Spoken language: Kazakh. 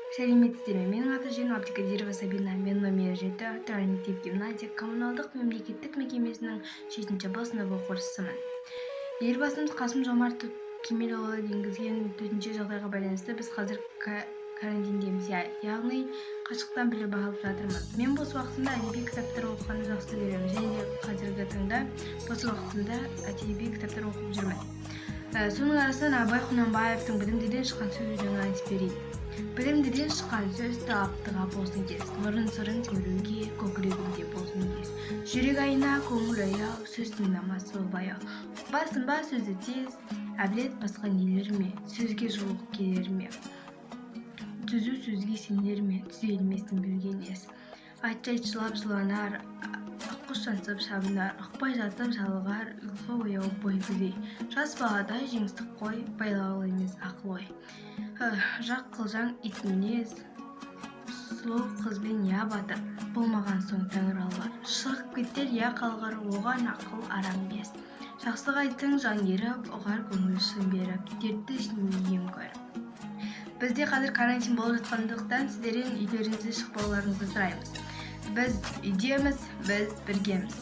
Сәлеметсіздер ме? Менің аты жөнім Абдикадирова Сабина. Мен номер 7 Тұрар мектеп-гимназия коммуналдық мемлекеттік мекемесінің 7-ші Б сынып оқушысымын. Елбасымыз Қасым-Жомарт Кемелұлы енгізген төтенше жағдайға байланысты біз қазір карантиндеміз, яғни қашықтан білім алып жатырмыз. Мен бос уақытымда әдеби кітаптар оқығанды жақсы көремін, және де қазіргі таңда бос уақытымда әдеби кітаптар оқып жүрмін. Соның арасынан Абай Құнанбаевтың білімдіден шыққан сөз өлеңін айтып берейін. Білімдіден шыққан сөз таптыға болсын кез, мұрын-сырын теміруге көкірегімде болсын кез. Жүрек айна көңіл аяу, сөз тыңдамас ол баяу. Басынба сөзі тез, әбілет басқа нелер ме, сөзге жуық келер ме? Түзу сөзге сенер ме, түзелмесін білген ес. Айтшы-айтшылап жыланар, аққұс жансып шабынар, ұқпай жатып жалығар, ұйқы ояу бой күзей. Жас баладай жеңістік қой, байлаулы емес ақыл ой. Жақ қылжаң ит мінез, сұлу қызбен я батыр, болмаған соң тәңір алғыр. Шығып кетер я қалғыр, оған ақыл арам бес. Жақсылық айтың жан еріп, ұғар көңіл шын беріп, дертті ішінен ем көріп. Бізде қазір карантин болып жатқандықтан сіздерден үйлеріңізден шықпауларыңызды сұраймыз. Біз үйдеміз, біз біргеміз.